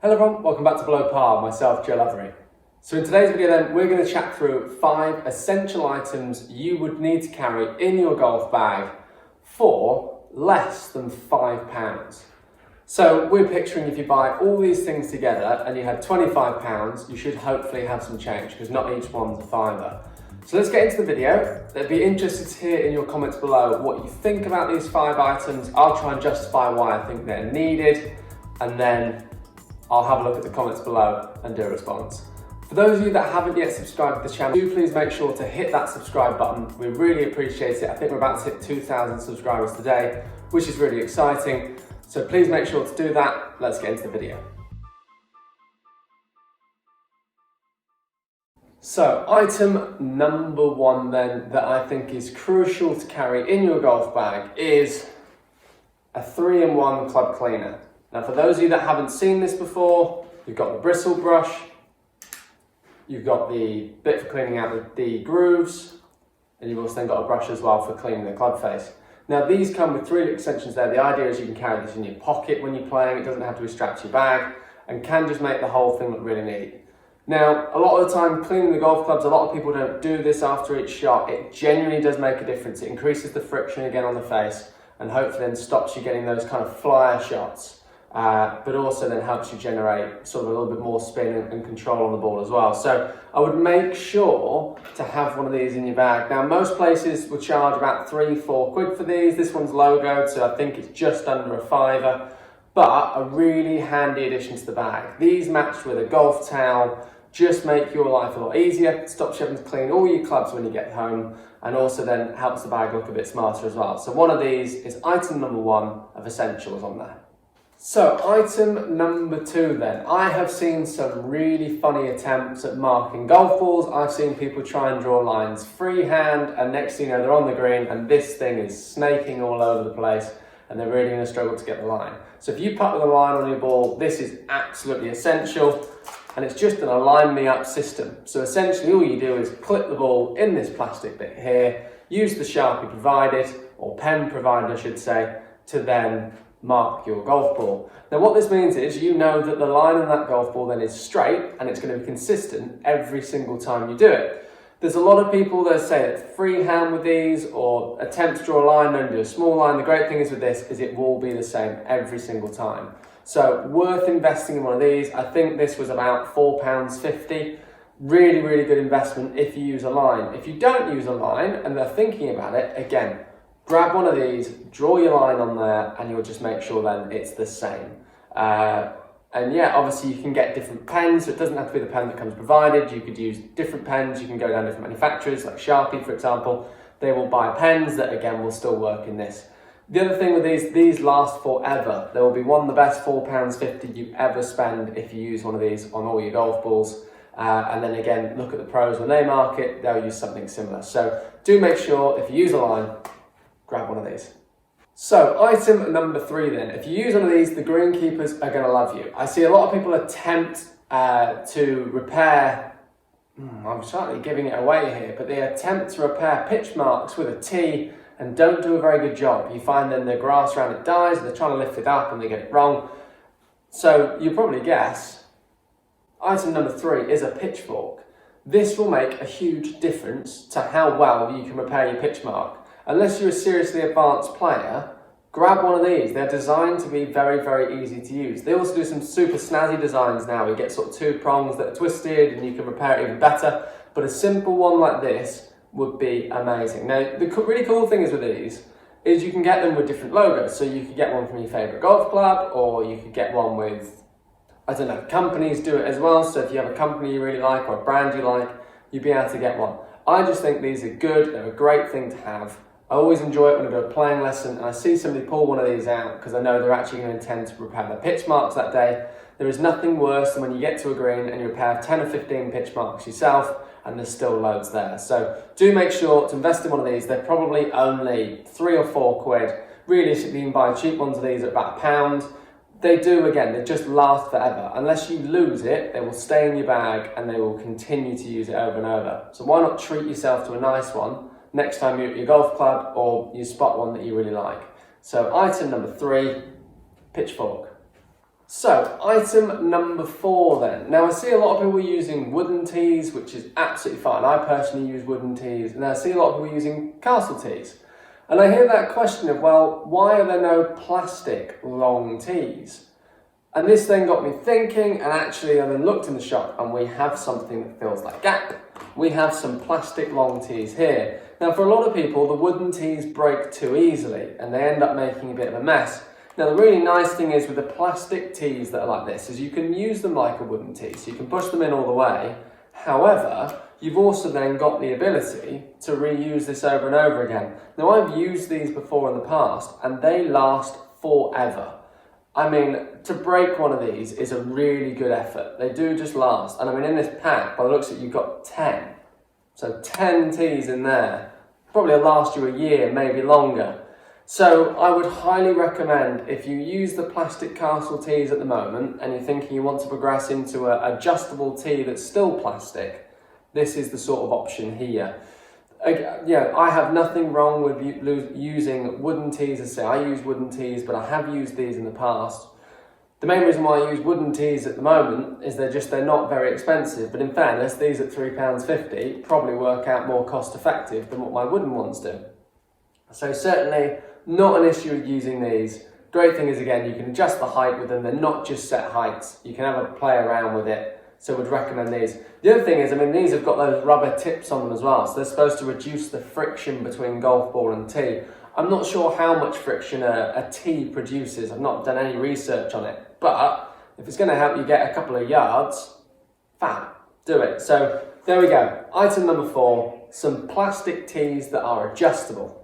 Hello everyone, welcome back to Below Par, myself Joe Lovery. So in today's video then, we're going to chat through 5 essential items you would need to carry in your golf bag for less than £5. So we're picturing if you buy all these things together and you had £25, you should hopefully have some change because not each one's a fiver. So let's get into the video. I'd be interested to hear in your comments below what you think about these 5 items. I'll try and justify why I think they're needed, and then I'll have a look at the comments below and do a response. For those of you that haven't yet subscribed to the channel, do please make sure to hit that subscribe button. We really appreciate it. I think we're about to hit 2,000 subscribers today, which is really exciting. So please make sure to do that. Let's get into the video. So item number 1 then that I think is crucial to carry in your golf bag is a 3-in-1 club cleaner. Now for those of you that haven't seen this before, you've got the bristle brush, you've got the bit for cleaning out the grooves, and you've also then got a brush as well for cleaning the club face. Now these come with 3 extensions there. The idea is you can carry this in your pocket when you're playing. It doesn't have to be strapped to your bag and can just make the whole thing look really neat. Now, a lot of the time cleaning the golf clubs, a lot of people don't do this after each shot. It genuinely does make a difference. It increases the friction again on the face and hopefully then stops you getting those kind of flyer shots. But also then helps you generate sort of a little bit more spin and control on the ball as well. So I would make sure to have one of these in your bag. Now most places will charge about £3-4 for these. This one's logoed, so I think it's just under a fiver, but a really handy addition to the bag. These matched with a golf towel just make your life a lot easier. It stops you having to clean all your clubs when you get home, and also then helps the bag look a bit smarter as well. So one of these is item number 1 of essentials on there. So item number 2 then. I have seen some really funny attempts at marking golf balls. I've seen people try and draw lines freehand, and next thing you know they're on the green and this thing is snaking all over the place and they're really going to struggle to get the line. So if you putt with a line on your ball, this is absolutely essential, and it's just an align me up system. So essentially all you do is clip the ball in this plastic bit here, use the Sharpie provided, or pen provided I should say, to then mark your golf ball. Now what this means is you know that the line on that golf ball then is straight and it's going to be consistent every single time you do it. There's a lot of people that say that freehand with these or attempt to draw a line and do a small line. The great thing is with this is it will be the same every single time. So worth investing in one of these. I think this was about £4.50. Really, really good investment if you use a line. If you don't use a line and they're thinking about it, again, grab one of these, draw your line on there, and you'll just make sure then it's the same. And yeah, obviously you can get different pens, so it doesn't have to be the pen that comes provided. You could use different pens. You can go down different manufacturers, like Sharpie, for example. They will buy pens that, again, will still work in this. The other thing with these last forever. There will be one of the best £4.50 you ever spend if you use one of these on all your golf balls. And then again, look at the pros. When they mark it, they'll use something similar. So do make sure, if you use a line, grab one of these. So item number 3 then. If you use one of these, the greenkeepers are going to love you. I see a lot of people attempt to repair, I'm slightly giving it away here, but they attempt to repair pitch marks with a tee and don't do a very good job. You find then the grass around it dies, they're trying to lift it up and they get it wrong. So you probably guess, item number 3 is a pitchfork. This will make a huge difference to how well you can repair your pitch mark. Unless you're a seriously advanced player, grab one of these. They're designed to be very, very easy to use. They also do some super snazzy designs now. You get sort of 2 prongs that are twisted and you can repair it even better. But a simple one like this would be amazing. Now, the really cool thing is with these is you can get them with different logos. So you could get one from your favorite golf club, or you could get one with, I don't know, companies do it as well. So if you have a company you really like or a brand you like, you'd be able to get one. I just think these are good. They're a great thing to have. I always enjoy it when I do a playing lesson and I see somebody pull one of these out because I know they're actually going to intend to repair their pitch marks that day. There is nothing worse than when you get to a green and you repair 10 or 15 pitch marks yourself and there's still loads there. So do make sure to invest in one of these. They're probably only £3 or £4. Realistically, you can buy cheap ones of these at about £1. They do, again, they just last forever. Unless you lose it, they will stay in your bag and they will continue to use it over and over. So why not treat yourself to a nice one next time you're at your golf club or you spot one that you really like. So item number 3, pitchfork. So, item number 4 then. Now I see a lot of people using wooden tees, which is absolutely fine. I personally use wooden tees, and I see a lot of people using castle tees. And I hear that question of, well, why are there no plastic long tees? And this then got me thinking, and actually I then looked in the shop and we have something that feels like Gap. We have some plastic long tees here. Now for a lot of people, the wooden tees break too easily and they end up making a bit of a mess. Now the really nice thing is with the plastic tees that are like this is you can use them like a wooden tee, so you can push them in all the way. However, you've also then got the ability to reuse this over and over again. Now I've used these before in the past and they last forever. I mean, to break one of these is a really good effort. They do just last. And I mean, in this pack, by the looks of it, you've got 10. So 10 tees in there. Probably will last you a year, maybe longer. So I would highly recommend, if you use the plastic castle tees at the moment and you're thinking you want to progress into an adjustable tee that's still plastic, this is the sort of option here. Yeah, I have nothing wrong with using wooden tees. As I say, I use wooden tees, but I have used these in the past. The main reason why I use wooden tees at the moment is they're not very expensive, but in fairness, these at £3.50 probably work out more cost effective than what my wooden ones do. So certainly not an issue with using these. Great thing is, again, you can adjust the height with them. They're not just set heights. You can have a play around with it. So would recommend these. The other thing is, I mean, these have got those rubber tips on them as well. So they're supposed to reduce the friction between golf ball and tee. I'm not sure how much friction a tee produces. I've not done any research on it. But if it's going to help you get a couple of yards, fab, do it. So there we go. Item number 4, some plastic tees that are adjustable.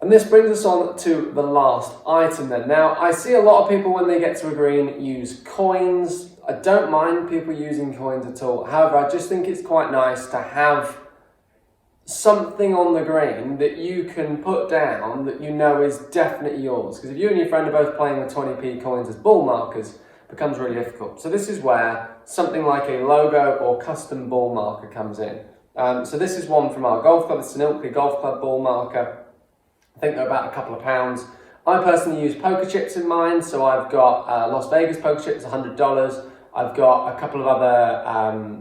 And this brings us on to the last item then. Now, I see a lot of people when they get to a green use coins. I don't mind people using coins at all. However, I just think it's quite nice to have something on the green that you can put down that you know is definitely yours. Because if you and your friend are both playing with 20p coins as ball markers, it becomes really difficult. So this is where something like a logo or custom ball marker comes in. So this is one from our golf club. It's an Ilkley Golf Club ball marker. I think they're about a couple of pounds. I personally use poker chips in mine, so I've got Las Vegas poker chips, $100. I've got a couple of other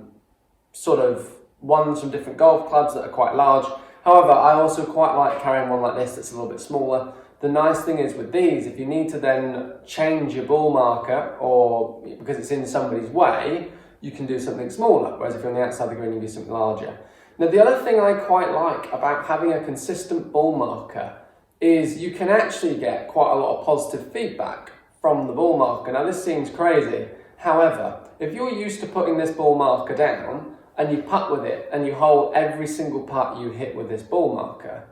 sort of ones from different golf clubs that are quite large. However, I also quite like carrying one like this that's a little bit smaller. The nice thing is with these, if you need to then change your ball marker or because it's in somebody's way, you can do something smaller, whereas if you're on the outside of the green, you do something larger. Now, the other thing I quite like about having a consistent ball marker is you can actually get quite a lot of positive feedback from the ball marker. Now, this seems crazy. However, if you're used to putting this ball marker down and you putt with it and you hold every single putt you hit with this ball marker,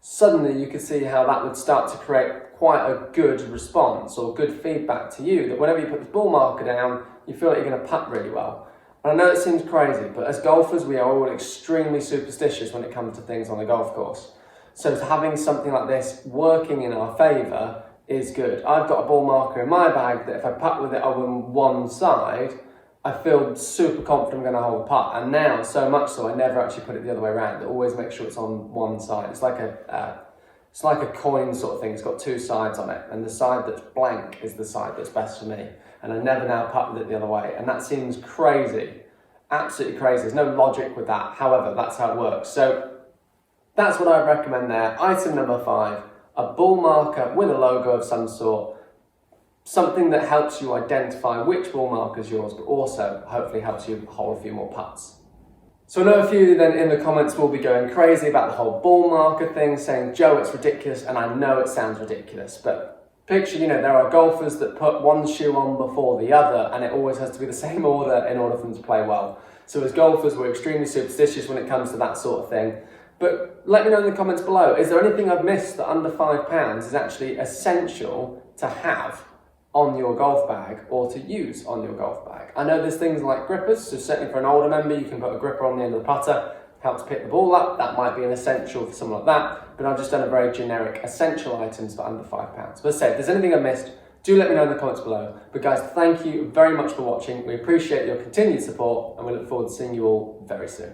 suddenly you can see how that would start to create quite a good response or good feedback to you, that whenever you put this ball marker down, you feel like you're going to putt really well. And I know it seems crazy, but as golfers, we are all extremely superstitious when it comes to things on the golf course. So having something like this working in our favour is good. I've got a ball marker in my bag that if I putt with it on one side, I feel super confident I'm going to hold a putt. And now, so much so, I never actually put it the other way around. I always make sure it's on one side. It's like a coin sort of thing. It's got two sides on it, and the side that's blank is the side that's best for me. And I never now putt with it the other way. And that seems crazy, absolutely crazy. There's no logic with that. However, that's how it works. So that's what I'd recommend there. Item number 5, a ball marker with a logo of some sort. Something that helps you identify which ball marker is yours, but also hopefully helps you hold a few more putts. So I know a few then in the comments will be going crazy about the whole ball marker thing, saying, Joe, it's ridiculous, and I know it sounds ridiculous, but picture, there are golfers that put one shoe on before the other, and it always has to be the same order in order for them to play well. So as golfers, we're extremely superstitious when it comes to that sort of thing. But let me know in the comments below, is there anything I've missed that under £5 is actually essential to have on your golf bag or to use on your golf bag? I know there's things like grippers, so certainly for an older member, you can put a gripper on the end of the putter, helps pick the ball up. That might be an essential for someone like that, but I've just done a very generic essential items for under £5. But as I say, if there's anything I missed, do let me know in the comments below. But guys, thank you very much for watching. We appreciate your continued support, and we look forward to seeing you all very soon.